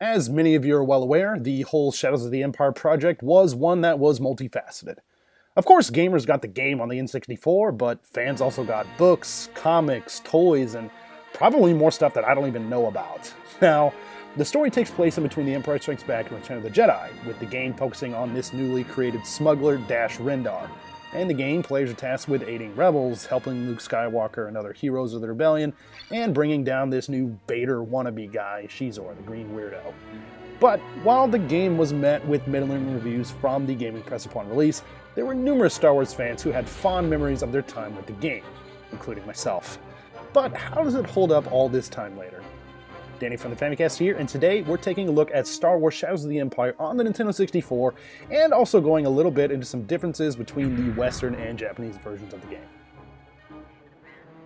As many of you are well aware, the whole Shadows of the Empire project was one that was multifaceted. Of course, gamers got the game on the N64, but fans also got books, comics, toys, and probably more stuff that I don't even know about. Now, the story takes place in between The Empire Strikes Back and Return of the Jedi, with the game focusing on this newly created smuggler Dash Rendar. And the game, players are tasked with aiding rebels, helping Luke Skywalker and other heroes of the rebellion, and bringing down this new Vader wannabe guy, Shizor, the green weirdo. But while the game was met with middling reviews from the gaming press upon release, there were numerous Star Wars fans who had fond memories of their time with the game, including myself. But how does it hold up all this time later? Danny from the Famicast here, and today we're taking a look at Star Wars Shadows of the Empire on the Nintendo 64, and also going a little bit into some differences between the Western and Japanese versions of the game.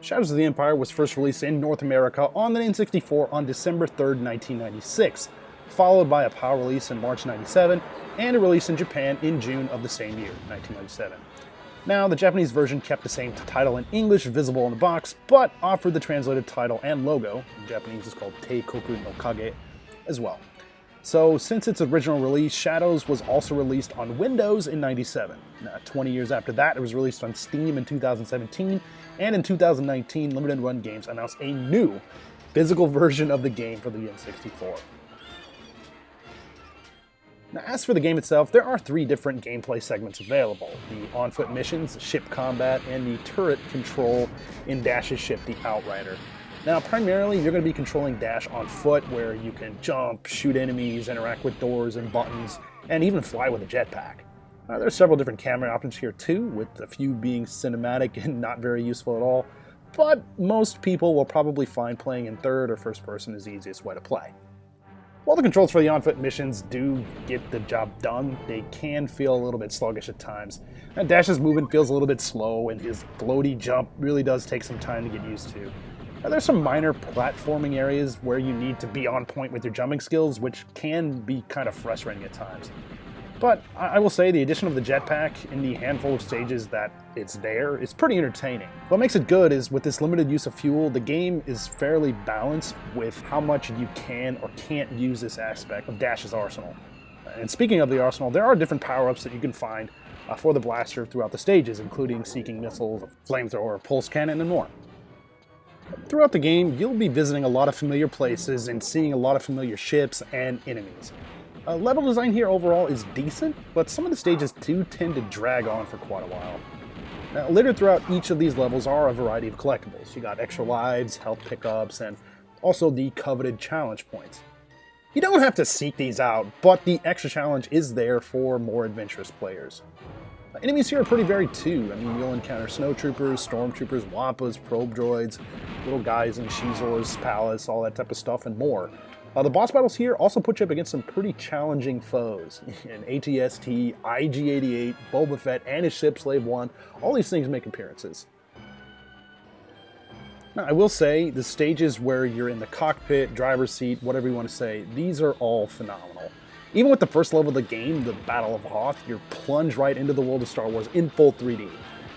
Shadows of the Empire was first released in North America on the N64 on December 3rd, 1996, followed by a PAL release in March 97, and a release in Japan in June of the same year, 1997. Now, the Japanese version kept the same title in English visible in the box, but offered the translated title and logo, in Japanese is called Teikoku no Kage, as well. So, since its original release, Shadows was also released on Windows in 97. 20 years after that, it was released on Steam in 2017, and in 2019, Limited Run Games announced a new physical version of the game for the N64. Now, as for the game itself, there are three different gameplay segments available: the on-foot missions, ship combat, and the turret control in Dash's ship, the Outrider. Now, primarily, you're going to be controlling Dash on foot, where you can jump, shoot enemies, interact with doors and buttons, and even fly with a jetpack. There are several different camera options here too, with a few being cinematic and not very useful at all, but most people will probably find playing in third or first person is the easiest way to play. While the controls for the on-foot missions do get the job done, they can feel a little bit sluggish at times. And Dash's movement feels a little bit slow, and his floaty jump really does take some time to get used to. Now, there's some minor platforming areas where you need to be on point with your jumping skills, which can be kind of frustrating at times. But I will say the addition of the jetpack in the handful of stages that it's there is pretty entertaining. What makes it good is with this limited use of fuel, the game is fairly balanced with how much you can or can't use this aspect of Dash's arsenal. And speaking of the arsenal, there are different power-ups that you can find for the blaster throughout the stages, including seeking missiles, flamethrower, pulse cannon, and more. Throughout the game, you'll be visiting a lot of familiar places and seeing a lot of familiar ships and enemies. Level design here overall is decent, but some of the stages do tend to drag on for quite a while. Now, littered throughout each of these levels are a variety of collectibles. You got extra lives, health pickups, and also the coveted challenge points. You don't have to seek these out, but the extra challenge is there for more adventurous players. Enemies here are pretty varied too. I mean, you'll encounter snowtroopers, stormtroopers, wampas, probe droids, little guys in Shizor's palace, all that type of stuff, and more. The boss battles here also put you up against some pretty challenging foes. And AT-ST, IG-88, Boba Fett, and his ship Slave One, all these things make appearances. Now, I will say, the stages where you're in the cockpit, driver's seat, whatever you want to say, these are all phenomenal. Even with the first level of the game, the Battle of Hoth, you're plunged right into the world of Star Wars in full 3D.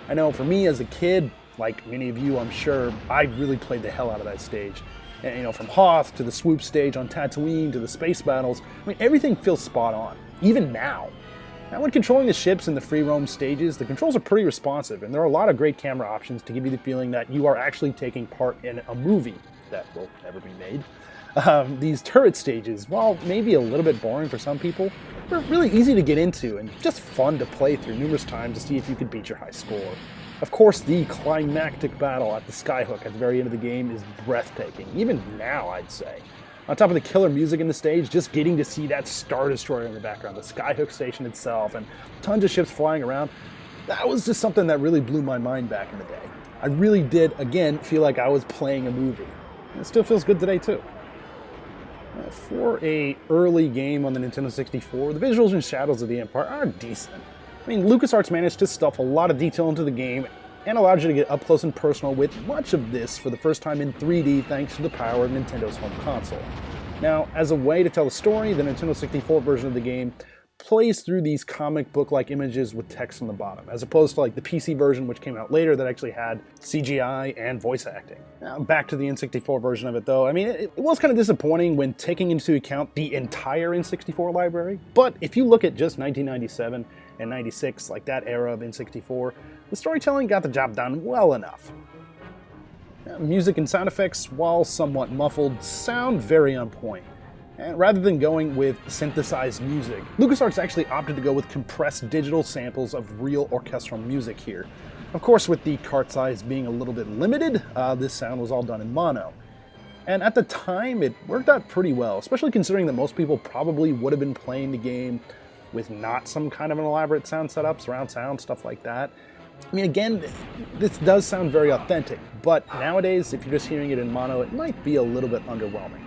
I know for me as a kid, like many of you I'm sure, I really played the hell out of that stage. And, you know, from Hoth to the swoop stage on Tatooine to the space battles, I mean, everything feels spot on, even now. Now, when controlling the ships in the free roam stages, the controls are pretty responsive, and there are a lot of great camera options to give you the feeling that you are actually taking part in a movie that will never be made. These turret stages, while maybe a little bit boring for some people, are really easy to get into and just fun to play through numerous times to see if you could beat your high score. Of course, the climactic battle at the Skyhook at the very end of the game is breathtaking, even now I'd say. On top of the killer music in the stage, just getting to see that Star Destroyer in the background, the Skyhook station itself, and tons of ships flying around, that was just something that really blew my mind back in the day. I really did, again, feel like I was playing a movie. And it still feels good today, too. For a early game on the Nintendo 64, the visuals in Shadows of the Empire are decent. I mean, LucasArts managed to stuff a lot of detail into the game and allowed you to get up close and personal with much of this for the first time in 3D thanks to the power of Nintendo's home console. Now, as a way to tell the story, the Nintendo 64 version of the game plays through these comic book-like images with text on the bottom, as opposed to like the PC version, which came out later, that actually had CGI and voice acting. Now, back to the N64 version of it, though. I mean, it was kind of disappointing when taking into account the entire N64 library, but if you look at just 1997 and 96, like that era of N64, the storytelling got the job done well enough. Music and sound effects, while somewhat muffled, sound very on point. And rather than going with synthesized music, LucasArts actually opted to go with compressed digital samples of real orchestral music here. Of course, with the cart size being a little bit limited, this sound was all done in mono. And at the time, it worked out pretty well, especially considering that most people probably would have been playing the game with not some kind of an elaborate sound setup, surround sound, stuff like that. I mean, again, this does sound very authentic, but nowadays, if you're just hearing it in mono, it might be a little bit underwhelming.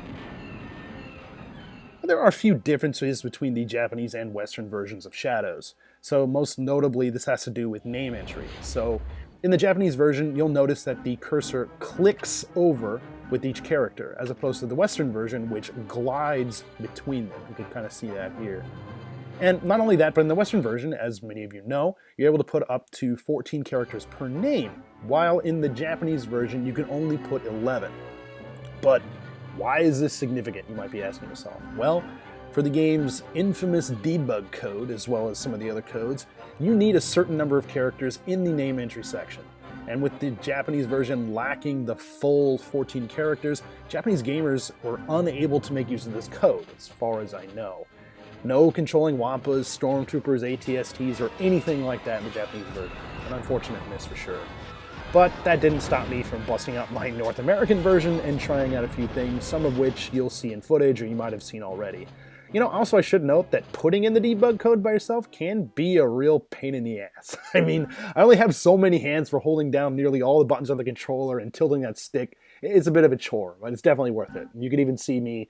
There are a few differences between the Japanese and Western versions of Shadows. So most notably, this has to do with name entry. So in the Japanese version, you'll notice that the cursor clicks over with each character, as opposed to the Western version, which glides between them. You can kind of see that here. And not only that, but in the Western version, as many of you know, you're able to put up to 14 characters per name, while in the Japanese version, you can only put 11. But why is this significant, you might be asking yourself? Well, for the game's infamous debug code, as well as some of the other codes, you need a certain number of characters in the name entry section. And with the Japanese version lacking the full 14 characters, Japanese gamers were unable to make use of this code, as far as I know. No controlling Wampas, Stormtroopers, ATSTs, or anything like that in the Japanese version. An unfortunate miss for sure. But that didn't stop me from busting out my North American version and trying out a few things, some of which you'll see in footage or you might have seen already. You know, also I should note that putting in the debug code by yourself can be a real pain in the ass. I mean, I only have so many hands for holding down nearly all the buttons on the controller and tilting that stick. It's a bit of a chore, but it's definitely worth it. You can even see me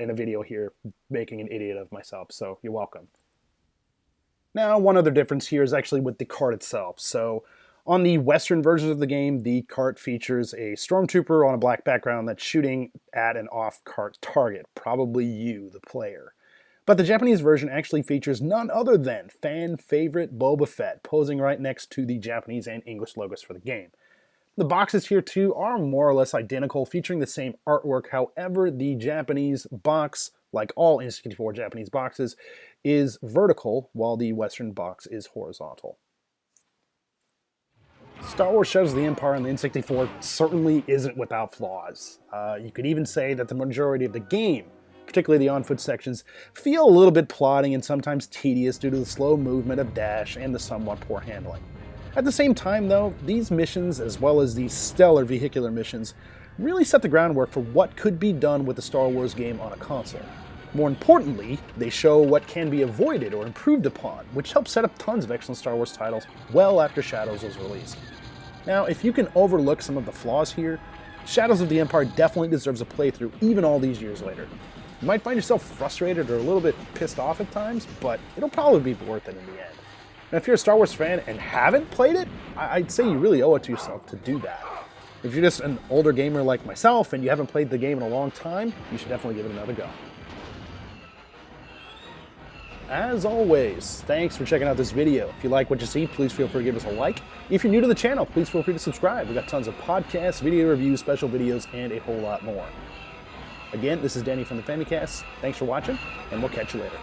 in a video here making an idiot of myself, so you're welcome. Now, one other difference here is actually with the cart itself. So on the Western versions of the game, the cart features a stormtrooper on a black background that's shooting at an off-cart target, probably you, the player. But the Japanese version actually features none other than fan favorite Boba Fett, posing right next to the Japanese and English logos for the game. The boxes here too are more or less identical, featuring the same artwork. However, the Japanese box, like all N64 Japanese boxes, is vertical, while the Western box is horizontal. Star Wars Shadows of the Empire on the N64 certainly isn't without flaws. You could even say that the majority of the game, particularly the on-foot sections, feel a little bit plodding and sometimes tedious due to the slow movement of dash and the somewhat poor handling. At the same time, though, these missions, as well as these stellar vehicular missions, really set the groundwork for what could be done with a Star Wars game on a console. More importantly, they show what can be avoided or improved upon, which helps set up tons of excellent Star Wars titles well after Shadows was released. Now, if you can overlook some of the flaws here, Shadows of the Empire definitely deserves a playthrough even all these years later. You might find yourself frustrated or a little bit pissed off at times, but it'll probably be worth it in the end. Now, if you're a Star Wars fan and haven't played it, I'd say you really owe it to yourself to do that. If you're just an older gamer like myself and you haven't played the game in a long time, you should definitely give it another go. As always, thanks for checking out this video. If you like what you see, please feel free to give us a like. If you're new to the channel, please feel free to subscribe. We've got tons of podcasts, video reviews, special videos, and a whole lot more. Again, this is Danny from the Famicast. Thanks for watching, and we'll catch you later.